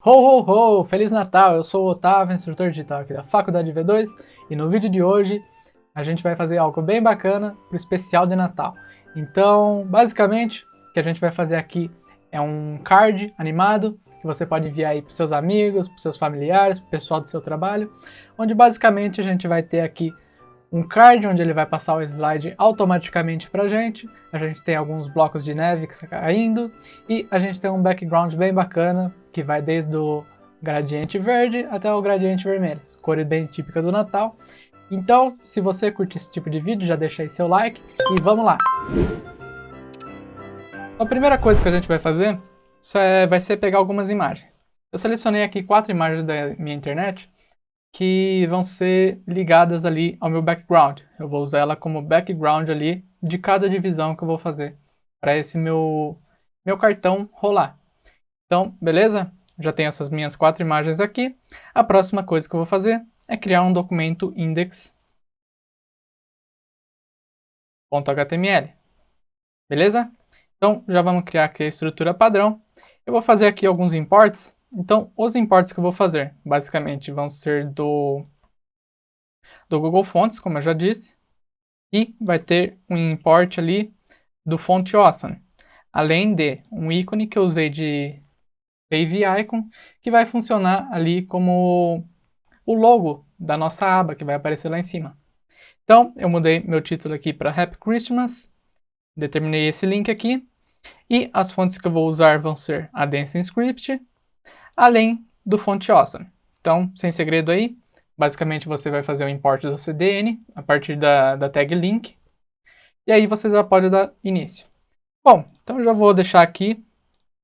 Ho, ho, ho! Feliz Natal! Eu sou o Otávio, instrutor digital aqui da Faculdade V2 e no vídeo de hoje a gente vai fazer algo bem bacana para o especial de Natal. Então, basicamente, o que a gente vai fazer aqui é um card animado que você pode enviar aí para seus amigos, para seus familiares, para o pessoal do seu trabalho, onde basicamente a gente vai ter aqui um card onde ele vai passar o slide automaticamente pra gente. A gente tem alguns blocos de neve que está caindo e a gente tem um background bem bacana que vai desde o gradiente verde até o gradiente vermelho, cor bem típica do Natal. Então, se você curte esse tipo de vídeo, já deixa aí seu like e vamos lá! A primeira coisa que a gente vai fazer vai ser pegar algumas imagens. Eu selecionei aqui 4 imagens da minha internet que vão ser ligadas ali ao meu background. Eu vou usar ela como background ali de cada divisão que eu vou fazer para esse meu cartão rolar. Então, beleza? Já tenho essas minhas 4 imagens aqui. A próxima coisa que eu vou fazer é criar um documento index.html. Beleza? Então, já vamos criar aqui a estrutura padrão. Eu vou fazer aqui alguns imports. Então, os imports que eu vou fazer, basicamente, vão ser do Google Fonts, como eu já disse, e vai ter um import ali do Font Awesome, além de um ícone que eu usei de Pave Icon, que vai funcionar ali como o logo da nossa aba, que vai aparecer lá em cima. Então, eu mudei meu título aqui para Happy Christmas, determinei esse link aqui, e as fontes que eu vou usar vão ser a Dancing Script, além do Font Awesome. Então, sem segredo aí, basicamente você vai fazer o import do CDN a partir da tag link, e aí você já pode dar início. Bom, então eu já vou deixar aqui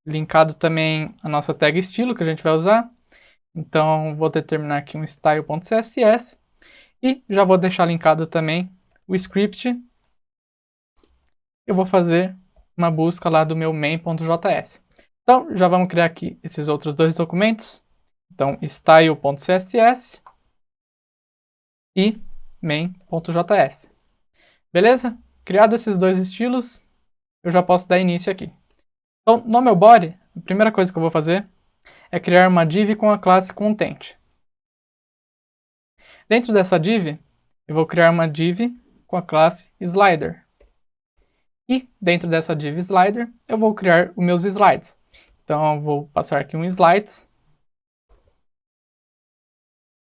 linkado também a nossa tag estilo que a gente vai usar. Então vou determinar aqui um style.css e já vou deixar linkado também o script. Eu vou fazer uma busca lá do meu main.js. Então já vamos criar aqui esses outros dois documentos. Então style.css e main.js. Beleza? Criado esses dois estilos, eu já posso dar início aqui. Então, no meu body, a primeira coisa que eu vou fazer é criar uma div com a classe content. Dentro dessa div, eu vou criar uma div com a classe slider. E dentro dessa div slider, eu vou criar os meus slides. Então, eu vou passar aqui um slides.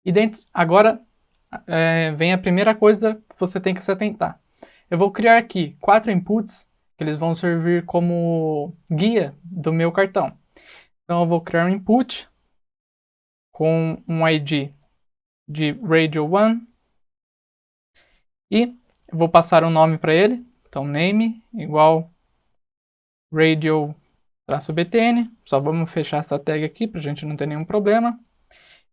E agora vem a primeira coisa que você tem que se atentar. Eu vou criar aqui 4 inputs que eles vão servir como guia do meu cartão. Então, eu vou criar um input com um ID de radio1 e eu vou passar um nome para ele. Então, name igual radio-btn. Só vamos fechar essa tag aqui para a gente não ter nenhum problema.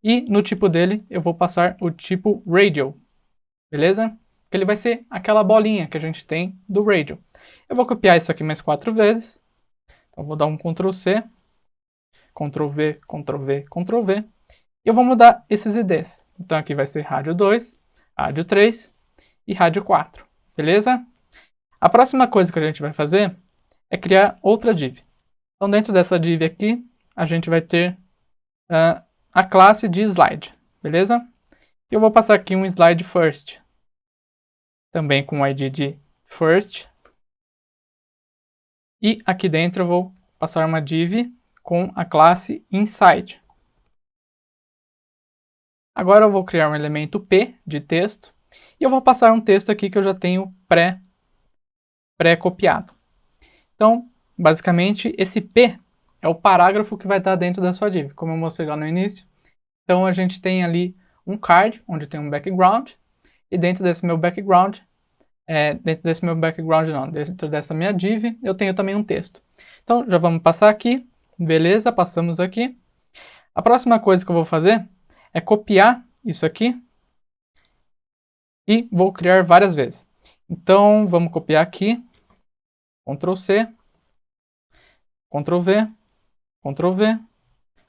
E no tipo dele, eu vou passar o tipo radio. Beleza? Que ele vai ser aquela bolinha que a gente tem do radio. Eu vou copiar isso aqui mais 4 vezes. Então, vou dar um Ctrl C, Ctrl V, Ctrl V, Ctrl V. E eu vou mudar esses IDs. Então, aqui vai ser rádio 2, rádio 3 e rádio 4. Beleza? A próxima coisa que a gente vai fazer é criar outra div. Então, dentro dessa div aqui, a gente vai ter a classe de slide, beleza? Eu vou passar aqui um slide first, também com o ID de first. E aqui dentro eu vou passar uma div com a classe inside. Agora eu vou criar um elemento P de texto e eu vou passar um texto aqui que eu já tenho pré-copiado. Então, basicamente, esse P é o parágrafo que vai estar dentro da sua div, como eu mostrei lá no início. Então, a gente tem ali um card, onde tem um background, e dentro desse meu background, dentro dessa minha div, eu tenho também um texto. Então, já vamos passar aqui, beleza, passamos aqui. A próxima coisa que eu vou fazer é copiar isso aqui e vou criar várias vezes. Então, vamos copiar aqui, Ctrl C, Ctrl V, Ctrl V,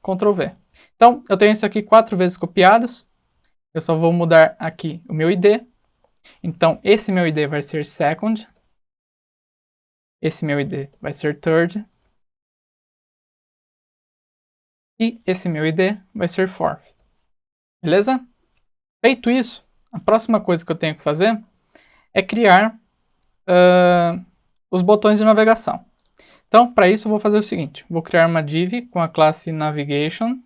Ctrl V. Então, eu tenho isso aqui 4 vezes copiadas. Eu só vou mudar aqui o meu ID. Então, esse meu ID vai ser second. Esse meu ID vai ser third. E esse meu ID vai ser for. Beleza? Feito isso, a próxima coisa que eu tenho que fazer é criar os botões de navegação. Então, para isso, eu vou fazer o seguinte. Vou criar uma div com a classe navigation,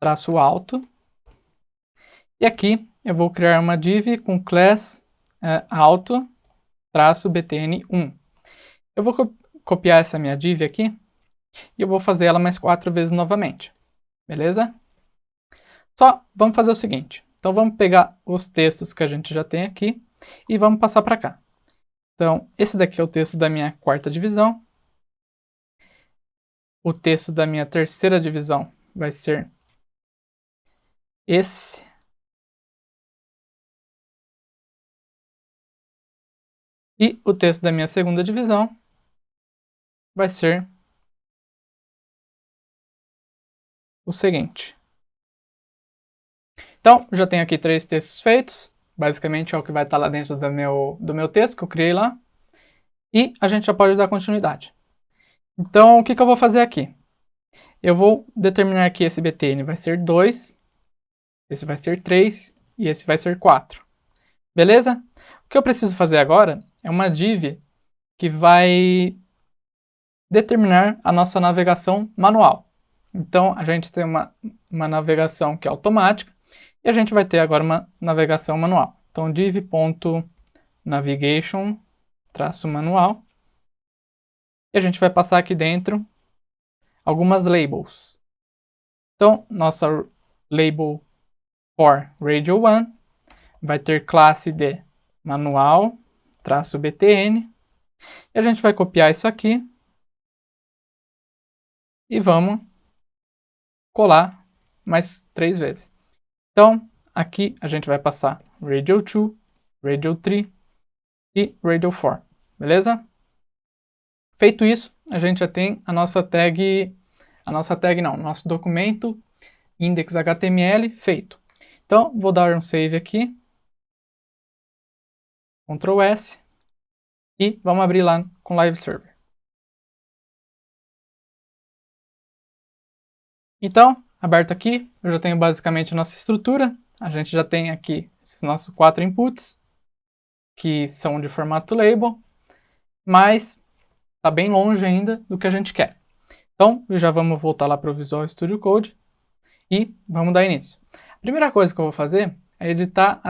traço alto. E aqui eu vou criar uma div com class alto, traço btn1. Eu vou copiar essa minha div aqui e eu vou fazer ela mais 4 vezes novamente. Beleza? Só vamos fazer o seguinte. Então, vamos pegar os textos que a gente já tem aqui e vamos passar para cá. Então, esse daqui é o texto da minha quarta divisão. O texto da minha terceira divisão vai ser esse. E o texto da minha segunda divisão vai ser o seguinte. Então, já tenho aqui 3 textos feitos. Basicamente é o que vai estar lá dentro do meu texto que eu criei lá. E a gente já pode dar continuidade. Então, o que eu vou fazer aqui? Eu vou determinar que esse btn vai ser 2, esse vai ser 3 e esse vai ser 4. Beleza? O que eu preciso fazer agora é uma div que vai determinar a nossa navegação manual. Então, a gente tem uma navegação que é automática e a gente vai ter agora uma navegação manual. Então, div.navigation-manual e a gente vai passar aqui dentro algumas labels. Então, nossa label for Radio 1 vai ter classe de manual-btn e a gente vai copiar isso aqui e vamos colar mais 3 vezes. Então, aqui a gente vai passar Radio 2, Radio 3 e Radio 4, beleza? Feito isso, a gente já tem nosso documento index.html feito. Então, vou dar um save aqui, Ctrl S, e vamos abrir lá com Live Server. Então, aberto aqui, eu já tenho basicamente a nossa estrutura. A gente já tem aqui esses nossos 4 inputs, que são de formato label, mas está bem longe ainda do que a gente quer. Então, já vamos voltar lá para o Visual Studio Code e vamos dar início. A primeira coisa que eu vou fazer é editar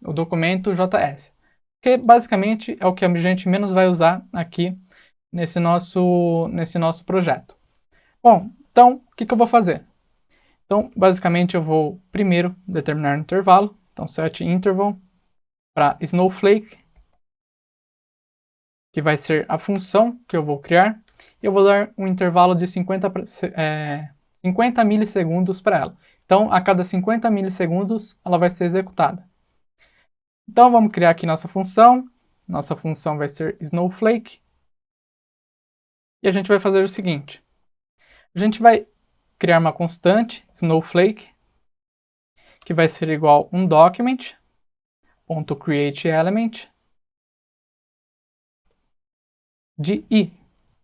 o documento JS, que basicamente é o que a gente menos vai usar aqui nesse nosso projeto. Bom, então, o que eu vou fazer? Então, basicamente, eu vou primeiro determinar um intervalo. Então, set interval para Snowflake, que vai ser a função que eu vou criar. E eu vou dar um intervalo de 50 milissegundos para ela. Então, a cada 50 milissegundos, ela vai ser executada. Então, vamos criar aqui nossa função. Nossa função vai ser Snowflake. E a gente vai fazer o seguinte. A gente vai criar uma constante, Snowflake, que vai ser igual a um document.createElement de i.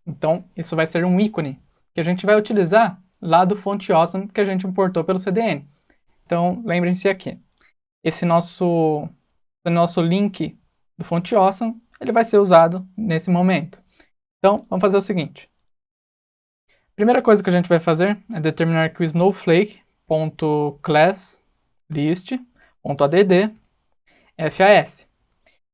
Então, isso vai ser um ícone que a gente vai utilizar lá do Font Awesome que a gente importou pelo CDN. Então, lembrem-se aqui, esse nosso link do Font Awesome, ele vai ser usado nesse momento. Então, vamos fazer o seguinte. A primeira coisa que a gente vai fazer é determinar que o snowflake.classList.add FAS.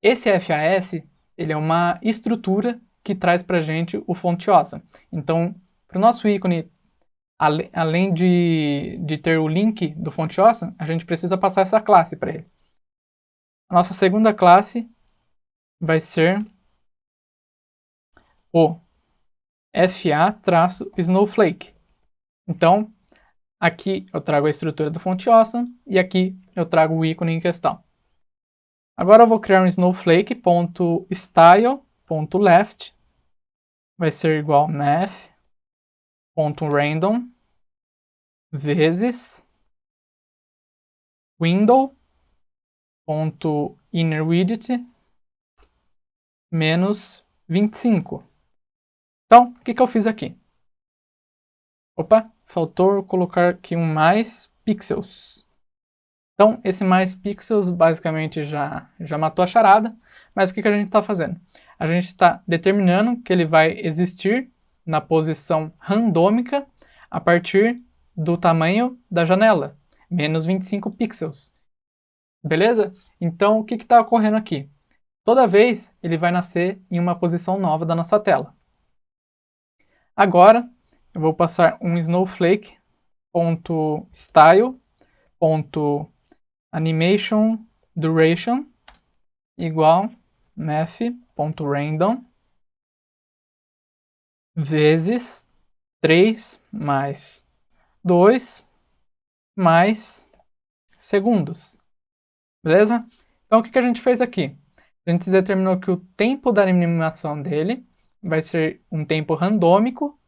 Esse FAS, ele é uma estrutura que traz para a gente o Font Awesome. Então, para o nosso ícone, além de ter o link do Font Awesome, a gente precisa passar essa classe para ele. A nossa segunda classe vai ser o FA-Snowflake. Então, aqui eu trago a estrutura do Font Awesome e aqui eu trago o ícone em questão. Agora eu vou criar um snowflake.style.left, vai ser igual a math.random vezes window.innerWidget menos 25. Então, o que eu fiz aqui? Opa, faltou colocar aqui um mais pixels. Então, esse mais pixels basicamente já matou a charada, mas o que a gente está fazendo? A gente está determinando que ele vai existir na posição randômica a partir do tamanho da janela, menos 25 pixels. Beleza? Então, o que está ocorrendo aqui? Toda vez ele vai nascer em uma posição nova da nossa tela. Agora, eu vou passar um snowflake.style.animation_duration igual math.random vezes 3 mais 2 mais segundos. Beleza? Então, o que a gente fez aqui? A gente determinou que o tempo da animação dele vai ser um tempo randômico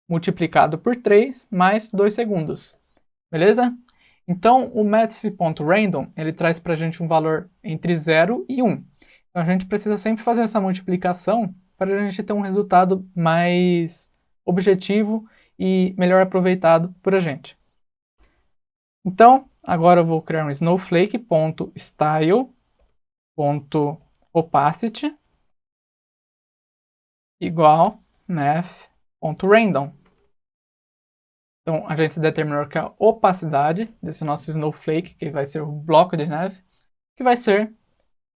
multiplicado por 3 mais 2 segundos. Beleza? Então, o math.random, ele traz para a gente um valor entre 0 e 1. Então, a gente precisa sempre fazer essa multiplicação para a gente ter um resultado mais objetivo e melhor aproveitado por a gente. Então, agora eu vou criar um snowflake.style.opacity igual math.random. Então, a gente determinou que a opacidade desse nosso snowflake, que vai ser o bloco de neve, que vai ser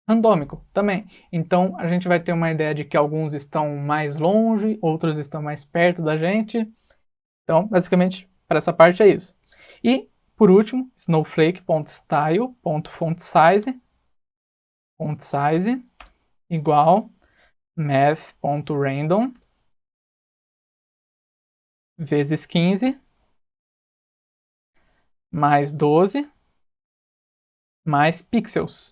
randômico também. Então, a gente vai ter uma ideia de que alguns estão mais longe, outros estão mais perto da gente. Então, basicamente, para essa parte é isso. E, por último, snowflake.style.fontsize igual math.random vezes 15 mais 12 mais pixels.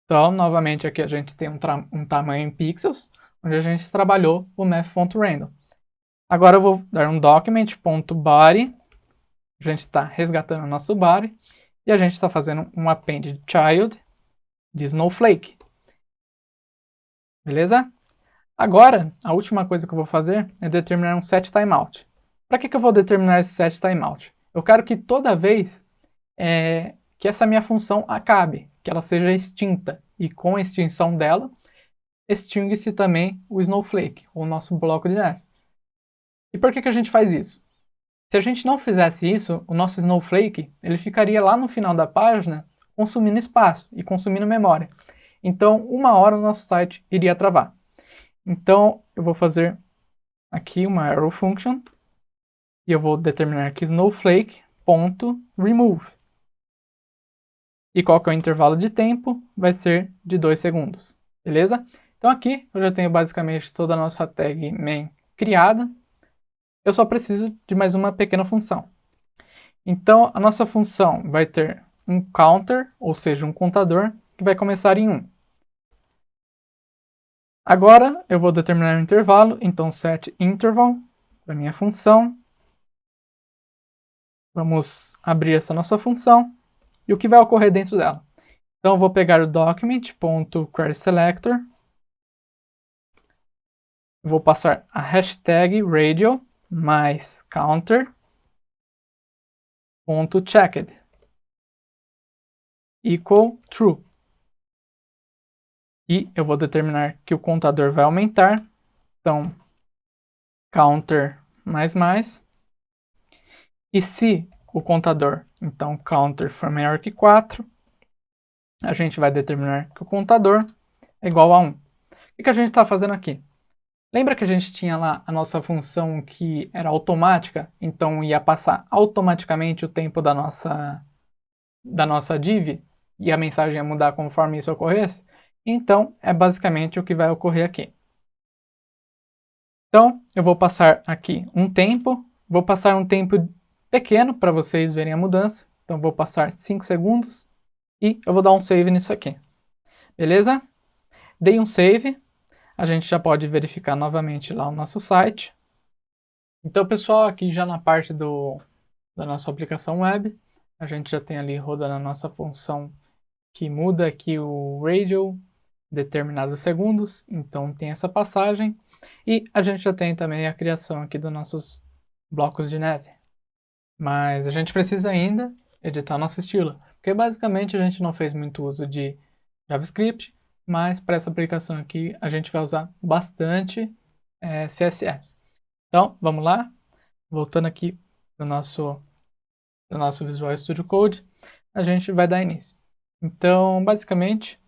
Então, novamente, aqui a gente tem um tamanho em pixels, onde a gente trabalhou o math.random. Agora eu vou dar um document.body, a gente está resgatando o nosso body, e a gente está fazendo um append child de snowflake. Beleza? Agora, a última coisa que eu vou fazer é determinar um setTimeout. Para que eu vou determinar esse setTimeout? Eu quero que toda vez que essa minha função acabe, que ela seja extinta, e com a extinção dela, extingue-se também o snowflake, o nosso bloco de neve. E por que a gente faz isso? Se a gente não fizesse isso, o nosso snowflake ele ficaria lá no final da página consumindo espaço e consumindo memória. Então, uma hora o nosso site iria travar. Então, eu vou fazer aqui uma arrow function e eu vou determinar que snowflake.remove. E qual que é o intervalo de tempo? Vai ser de 2 segundos. Beleza? Então aqui eu já tenho basicamente toda a nossa tag main criada. Eu só preciso de mais uma pequena função. Então a nossa função vai ter um counter, ou seja, um contador, que vai começar em 1. Agora eu vou determinar um intervalo, então set interval para minha função. Vamos abrir essa nossa função e o que vai ocorrer dentro dela. Então eu vou pegar o document.querySelector, vou passar a hashtag radio mais counter.checked equal true. E eu vou determinar que o contador vai aumentar, então counter mais. E se o contador, então counter for maior que 4, a gente vai determinar que o contador é igual a 1. O que a gente está fazendo aqui? Lembra que a gente tinha lá a nossa função que era automática, então ia passar automaticamente o tempo da nossa div e a mensagem ia mudar conforme isso ocorresse? Então, é basicamente o que vai ocorrer aqui. Então, eu vou passar aqui um tempo, vou passar um tempo pequeno para vocês verem a mudança. Então, vou passar 5 segundos e eu vou dar um save nisso aqui. Beleza? Dei um save. A gente já pode verificar novamente lá o nosso site. Então, pessoal, aqui já na parte da nossa aplicação web, a gente já tem ali rodando a nossa função que muda aqui o radio determinados segundos. Então, tem essa passagem. E a gente já tem também a criação aqui dos nossos blocos de neve. Mas a gente precisa ainda editar nosso estilo, porque basicamente a gente não fez muito uso de JavaScript, mas para essa aplicação aqui a gente vai usar bastante CSS. Então, vamos lá, voltando aqui no nosso Visual Studio Code, a gente vai dar início. Então, basicamente,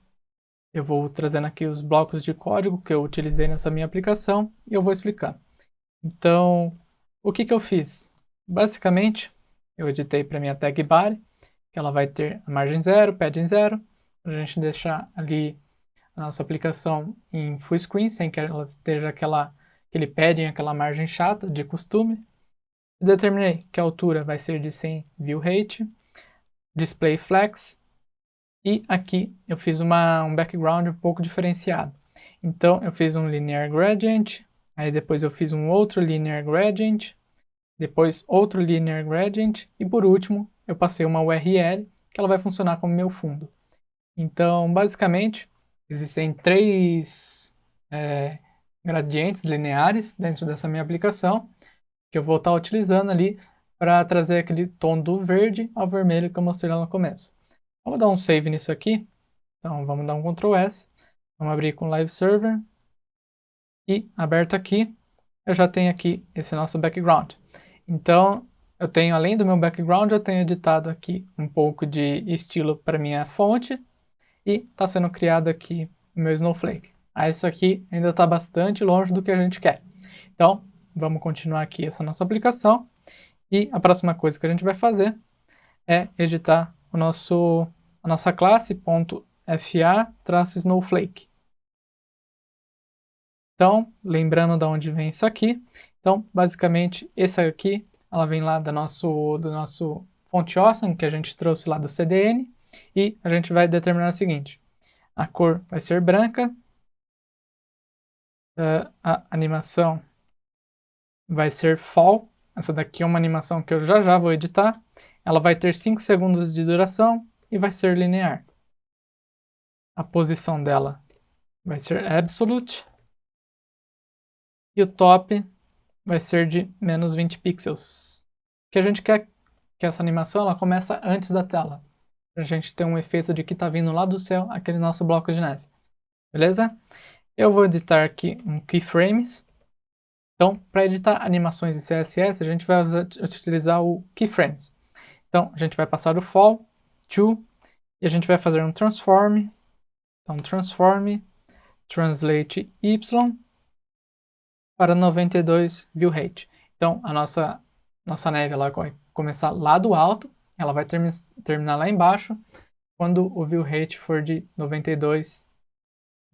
eu vou trazendo aqui os blocos de código que eu utilizei nessa minha aplicação e eu vou explicar. Então, o que eu fiz? Basicamente, eu editei para minha tag body, que ela vai ter a margem 0, padding 0, para a gente deixar ali a nossa aplicação em full screen, sem que ela esteja aquele padding, aquela margem chata de costume. Determinei que a altura vai ser de 100 view height, display flex, e aqui eu fiz um background um pouco diferenciado. Então eu fiz um linear gradient, aí depois eu fiz um outro linear gradient, depois outro linear gradient, e por último eu passei uma URL, que ela vai funcionar como meu fundo. Então basicamente existem 3 gradientes lineares dentro dessa minha aplicação, que eu vou estar utilizando ali para trazer aquele tom do verde ao vermelho que eu mostrei lá no começo. Vamos dar um save nisso aqui. Então vamos dar um Ctrl S. Vamos abrir com Live Server. E aberto aqui, eu já tenho aqui esse nosso background. Então eu tenho, além do meu background, eu tenho editado aqui um pouco de estilo para minha fonte. E está sendo criado aqui o meu Snowflake. Isso aqui ainda está bastante longe do que a gente quer. Então, vamos continuar aqui essa nossa aplicação. E a próxima coisa que a gente vai fazer é editar a nossa classe .fa-snowflake. Então, lembrando de onde vem isso aqui. Então, basicamente, essa aqui, ela vem lá do nosso fonte awesome, que a gente trouxe lá do CDN. E a gente vai determinar o seguinte. A cor vai ser branca. A animação vai ser fall. Essa daqui é uma animação que eu já vou editar. Ela vai ter 5 segundos de duração e vai ser linear. A posição dela vai ser absolute. E o top vai ser de menos 20 pixels. Que a gente quer que essa animação ela começa antes da tela. Para a gente ter um efeito de que está vindo lá do céu aquele nosso bloco de neve. Beleza? Eu vou editar aqui um keyframes. Então, para editar animações em CSS, a gente vai utilizar o keyframes. Então, a gente vai passar o fall, to, e a gente vai fazer um transform. Então, transform, translate y para 92 view height. Então, a nossa neve ela vai começar lá do alto, ela vai terminar lá embaixo, quando o view height for de 92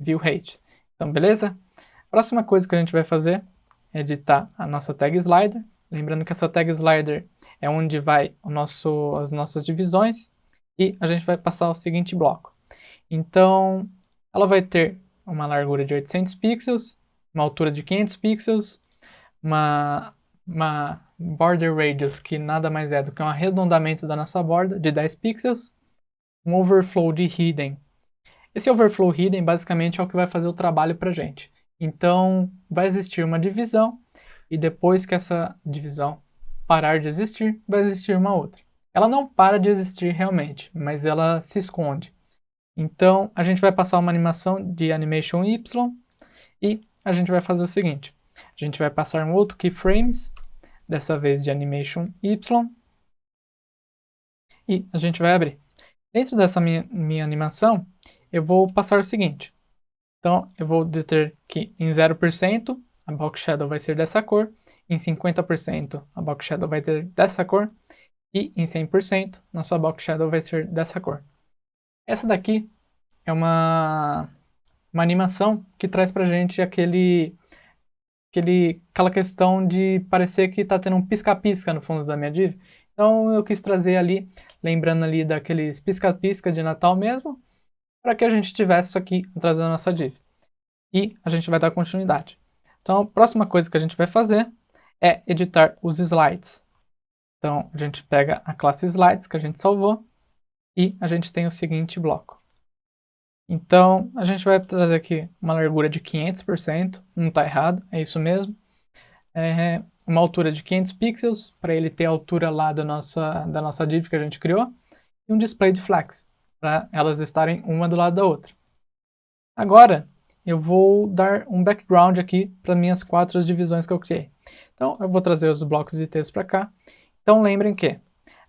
view height. Então, beleza? A próxima coisa que a gente vai fazer é editar a nossa tag slider. Lembrando que essa tag slider é onde vai as nossas divisões. E a gente vai passar o seguinte bloco. Então, ela vai ter uma largura de 800 pixels, uma altura de 500 pixels, uma border radius, que nada mais é do que um arredondamento da nossa borda, de 10 pixels, um overflow de hidden. Esse overflow hidden basicamente é o que vai fazer o trabalho para a gente. Então, vai existir uma divisão, e depois que essa divisão parar de existir, vai existir uma outra. Ela não para de existir realmente, mas ela se esconde. Então, a gente vai passar uma animação de animation Y, e a gente vai fazer o seguinte. A gente vai passar um outro keyframes, dessa vez de animation Y, e a gente vai abrir. Dentro dessa minha animação, eu vou passar o seguinte. Então, eu vou dizer que em 0% a box shadow vai ser dessa cor, em 50% a box shadow vai ter dessa cor, e em 100% nossa box shadow vai ser dessa cor. Essa daqui é uma animação que traz pra gente aquela questão de parecer que está tendo um pisca-pisca no fundo da minha div. Então eu quis trazer ali, lembrando ali daqueles pisca-pisca de Natal mesmo, para que a gente tivesse isso aqui atrás da nossa div. E a gente vai dar continuidade. Então a próxima coisa que a gente vai fazer é editar os slides. Então a gente pega a classe slides que a gente salvou e a gente tem o seguinte bloco. Então a gente vai trazer aqui uma largura de 500%, não está errado, é isso mesmo. uma altura de 500 pixels, para ele ter a altura lá da nossa div que a gente criou, e um display de flex, para elas estarem uma do lado da outra. Agora, eu vou dar um background aqui para minhas 4 divisões que eu criei. Então, eu vou trazer os blocos de texto para cá. Então, lembrem que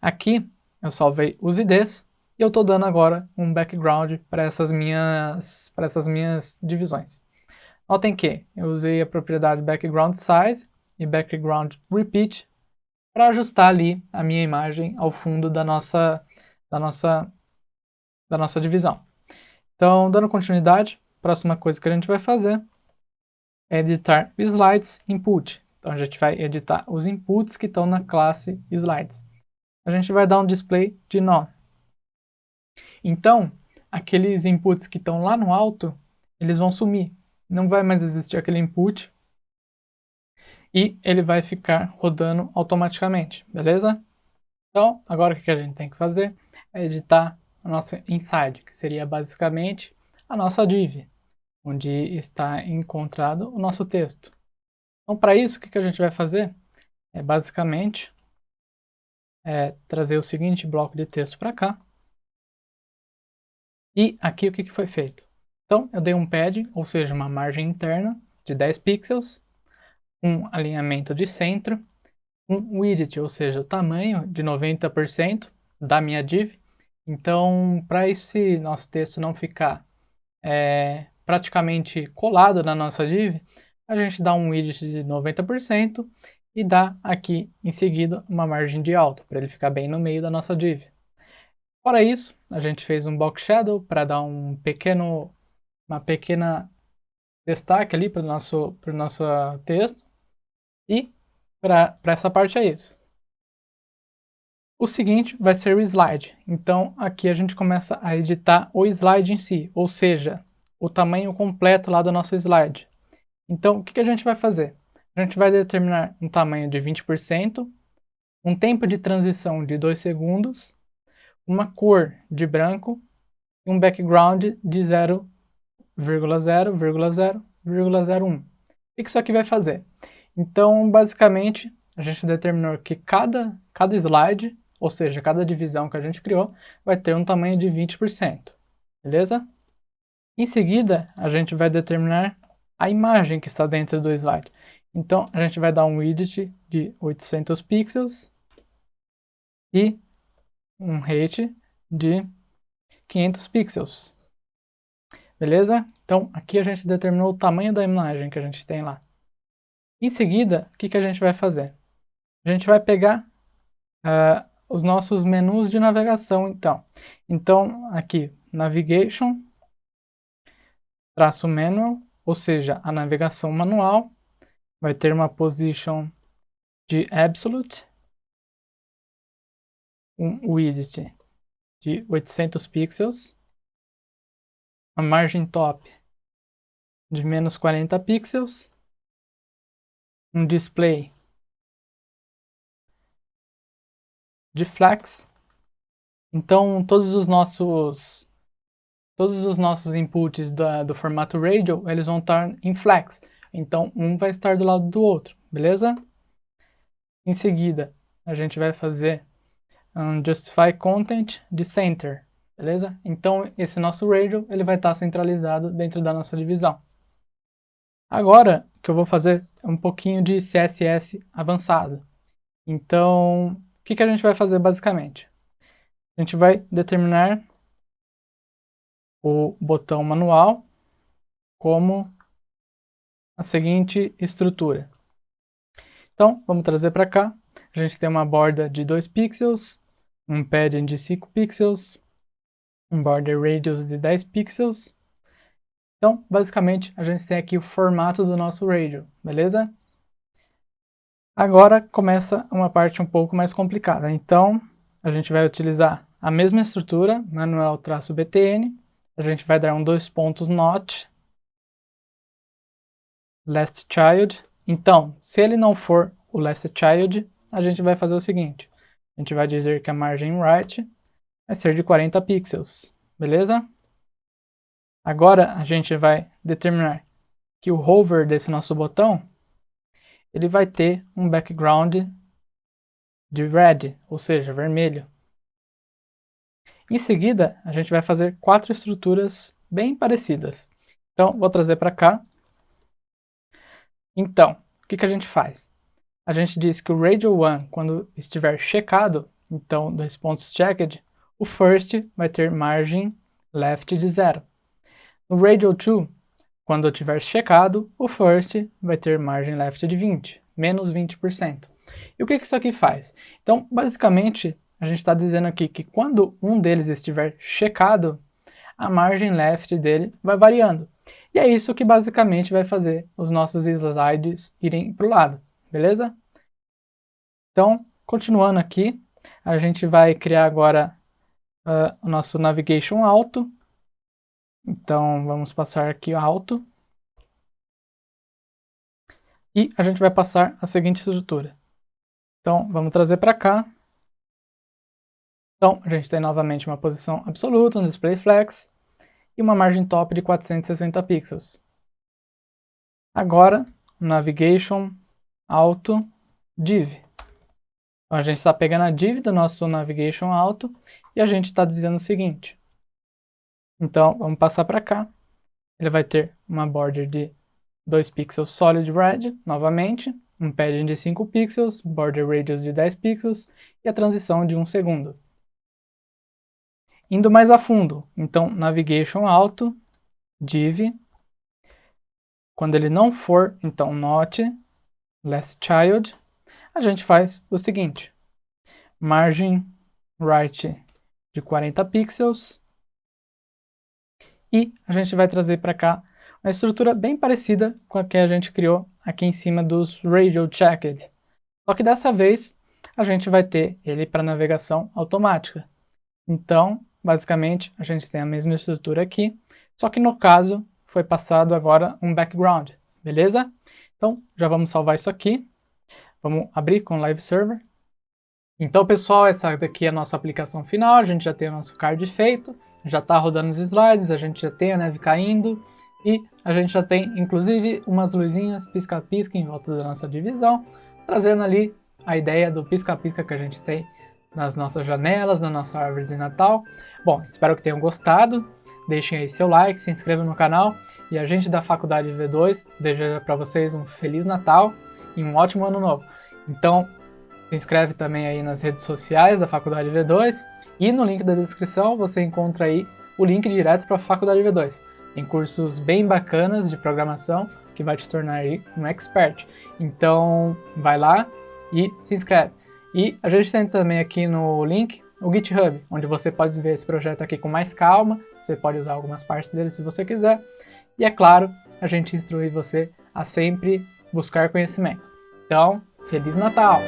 aqui eu salvei os IDs e eu estou dando agora um background para essas minhas divisões. Notem que eu usei a propriedade background size e background repeat para ajustar ali a minha imagem ao fundo da nossa divisão. Então, dando continuidade, a próxima coisa que a gente vai fazer é editar slides input. Então, a gente vai editar os inputs que estão na classe slides. A gente vai dar um display de none. Então, aqueles inputs que estão lá no alto, eles vão sumir. Não vai mais existir aquele input e ele vai ficar rodando automaticamente, beleza? Então, agora o que a gente tem que fazer é editar a nossa inside, que seria basicamente a nossa div, onde está encontrado o nosso texto. Então, para isso, o que a gente vai fazer é basicamente trazer o seguinte bloco de texto para cá. E aqui o que foi feito? Então, eu dei um padding, ou seja, uma margem interna de 10 pixels, um alinhamento de centro, um width, ou seja, o tamanho de 90% da minha div. Então, para esse nosso texto não ficar praticamente colado na nossa div, a gente dá um width de 90% e dá aqui em seguida uma margem de alto, para ele ficar bem no meio da nossa div. Fora isso, a gente fez um box shadow para dar uma pequena destaque ali para o nosso texto. E para essa parte é isso. O seguinte vai ser o slide. Então aqui a gente começa a editar o slide em si, ou seja, o tamanho completo lá do nosso slide. Então o que a gente vai fazer? A gente vai determinar um tamanho de 20%, um tempo de transição de 2 segundos, uma cor de branco e um background de 0,0,0,01. O que isso aqui vai fazer? Então, basicamente, a gente determinou que cada slide, ou seja, cada divisão que a gente criou, vai ter um tamanho de 20%, beleza? Em seguida, a gente vai determinar a imagem que está dentro do slide. Então, a gente vai dar um width de 800 pixels e um height de 500 pixels. Beleza? Então, aqui a gente determinou o tamanho da imagem que a gente tem lá. Em seguida, o que a gente vai fazer? A gente vai pegar os nossos menus de navegação, então. Então, aqui, Navigation, traço Manual, ou seja, a navegação manual, vai ter uma position de Absolute, um width de 800 pixels, a margem top de menos 40 pixels, um display de flex. Então, todos os nossos inputs do formato radial, eles vão estar em flex. Então, um vai estar do lado do outro, beleza? Em seguida, a gente vai fazer um justify content de center, beleza? Então, esse nosso radial, ele vai estar centralizado dentro da nossa divisão. Agora, o que eu vou fazer é um pouquinho de CSS avançado. Então, o que a gente vai fazer basicamente? A gente vai determinar o botão manual como a seguinte estrutura. Então, vamos trazer para cá. A gente tem uma borda de 2 pixels, um padding de 5 pixels, um border radius de 10 pixels. Então, basicamente, a gente tem aqui o formato do nosso radial, beleza? Agora começa uma parte um pouco mais complicada. Então, a gente vai utilizar a mesma estrutura, manual-btn. A gente vai dar um 2 pontos not, last child. Então, se ele não for o last child, a gente vai fazer o seguinte. A gente vai dizer que a margem right vai ser de 40 pixels, beleza? Agora, a gente vai determinar que o hover desse nosso botão, ele vai ter um background de red, ou seja, vermelho. Em seguida, a gente vai fazer 4 estruturas bem parecidas. Então, vou trazer para cá. Então, o que a gente faz? A gente diz que o radio1, quando estiver checado, então, dois pontos checked, o first vai ter margem left de 0. No radio2, quando estiver checado, o first vai ter margem left de 20, menos 20%. E o que isso aqui faz? Então, basicamente, a gente está dizendo aqui que quando um deles estiver checado, a margem left dele vai variando. E é isso que basicamente vai fazer os nossos slides irem para o lado, beleza? Então, continuando aqui, a gente vai criar agora o nosso navigation auto. Então, vamos passar aqui o auto. E a gente vai passar a seguinte estrutura. Então, vamos trazer para cá. Então, a gente tem novamente uma posição absoluta, um display flex e uma margem top de 460 pixels. Agora, navigation auto div. Então, a gente está pegando a div do nosso navigation auto e a gente está dizendo o seguinte. Então, vamos passar para cá. Ele vai ter uma border de 2 pixels solid red, novamente, um padding de 5 pixels, border radius de 10 pixels e a transição de 1 segundo. Indo mais a fundo, então navigation auto, div, quando ele não for, então not, last child, a gente faz o seguinte, margem right de 40 pixels e a gente vai trazer para cá uma estrutura bem parecida com a que a gente criou aqui em cima dos radio checked. Só que dessa vez a gente vai ter ele para navegação automática. Então, basicamente, a gente tem a mesma estrutura aqui, só que no caso foi passado agora um background, beleza? Então, já vamos salvar isso aqui. Vamos abrir com o Live Server. Então, pessoal, essa daqui é a nossa aplicação final. A gente já tem o nosso card feito, já está rodando os slides, a gente já tem a neve caindo e a gente já tem, inclusive, umas luzinhas pisca-pisca em volta da nossa divisão, trazendo ali a ideia do pisca-pisca que a gente tem nas nossas janelas, na nossa árvore de Natal. Bom, espero que tenham gostado. Deixem aí seu like, se inscrevam no canal e a gente da Faculdade V2 deseja para vocês um Feliz Natal e um ótimo Ano Novo. Então, se inscreve também aí nas redes sociais da Faculdade V2 e no link da descrição você encontra aí o link direto para a Faculdade V2. Tem cursos bem bacanas de programação que vai te tornar aí um expert. Então, vai lá e se inscreve. E a gente tem também aqui no link o GitHub, onde você pode ver esse projeto aqui com mais calma, você pode usar algumas partes dele se você quiser. E é claro, a gente instrui você a sempre buscar conhecimento. Então, Feliz Natal!